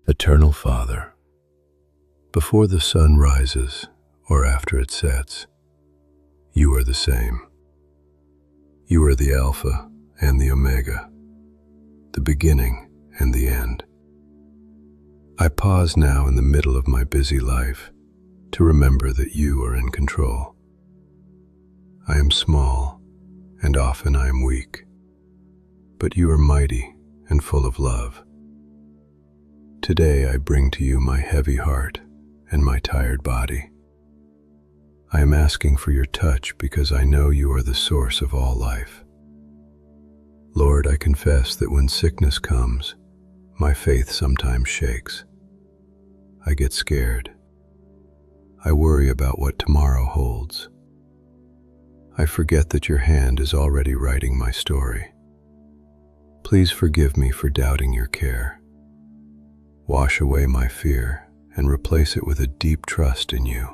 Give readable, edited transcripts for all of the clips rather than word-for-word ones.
Eternal Father, before the sun rises or after it sets, you are the same. You are the Alpha and the Omega, the beginning and the end. I pause now in the middle of my busy life to remember that you are in control. I am small and often I am weak, but you are mighty and full of love. Today I bring to you my heavy heart and my tired body. I am asking for your touch because I know you are the source of all life. Lord, I confess that when sickness comes, my faith sometimes shakes. I get scared. I worry about what tomorrow holds. I forget that your hand is already writing my story. Please forgive me for doubting your care. Wash away my fear and replace it with a deep trust in you.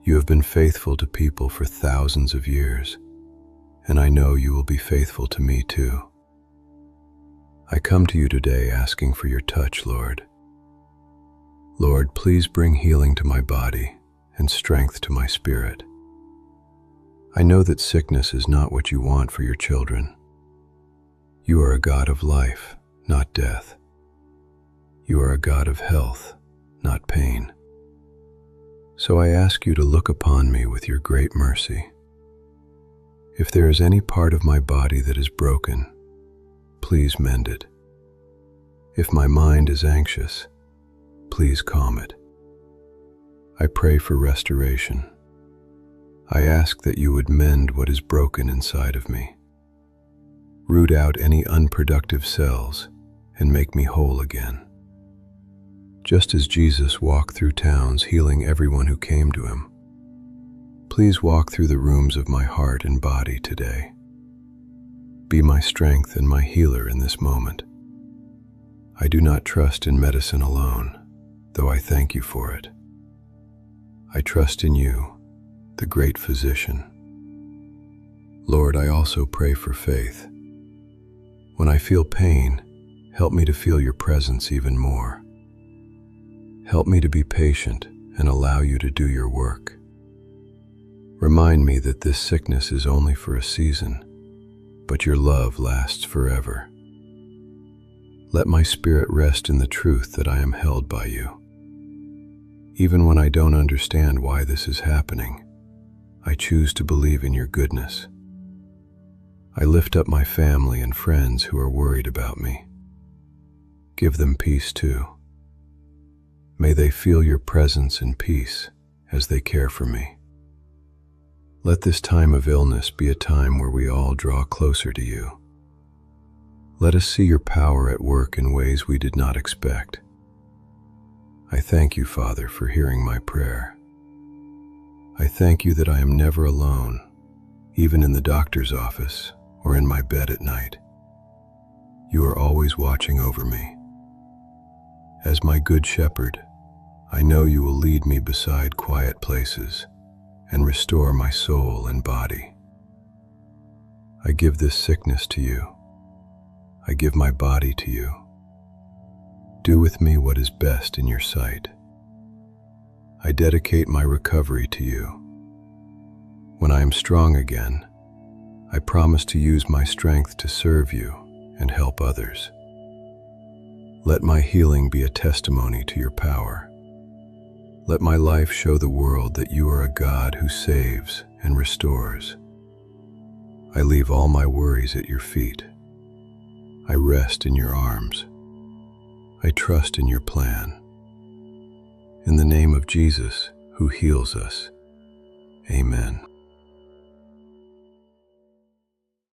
You have been faithful to people for thousands of years, and I know you will be faithful to me too. I come to you today asking for your touch, Lord. Lord, please bring healing to my body and strength to my spirit. I know that sickness is not what you want for your children. You are a God of life, not death. You are a God of health, not pain. So I ask you to look upon me with your great mercy. If there is any part of my body that is broken, please mend it. If my mind is anxious, please calm it. I pray for restoration. I ask that you would mend what is broken inside of me. Root out any unproductive cells and make me whole again. Just as Jesus walked through towns healing everyone who came to him, please walk through the rooms of my heart and body today. Be my strength and my healer in this moment. I do not trust in medicine alone, though I thank you for it. I trust in you, the great physician. Lord, I also pray for faith. When I feel pain, help me to feel your presence even more. Help me to be patient and allow you to do your work. Remind me that this sickness is only for a season, but your love lasts forever. Let my spirit rest in the truth that I am held by you. Even when I don't understand why this is happening, I choose to believe in your goodness. I lift up my family and friends who are worried about me. Give them peace too. May they feel your presence and peace as they care for me. Let this time of illness be a time where we all draw closer to you. Let us see your power at work in ways we did not expect. I thank you, Father, for hearing my prayer. I thank you that I am never alone, even in the doctor's office or in my bed at night. You are always watching over me. As my good shepherd, I know you will lead me beside quiet places and restore my soul and body. I give this sickness to you. I give my body to you. Do with me what is best in your sight. I dedicate my recovery to you. When I am strong again, I promise to use my strength to serve you and help others. Let my healing be a testimony to your power. Let my life show the world that you are a God who saves and restores. I leave all my worries at your feet. I rest in your arms. I trust in your plan. In the name of Jesus, who heals us, amen.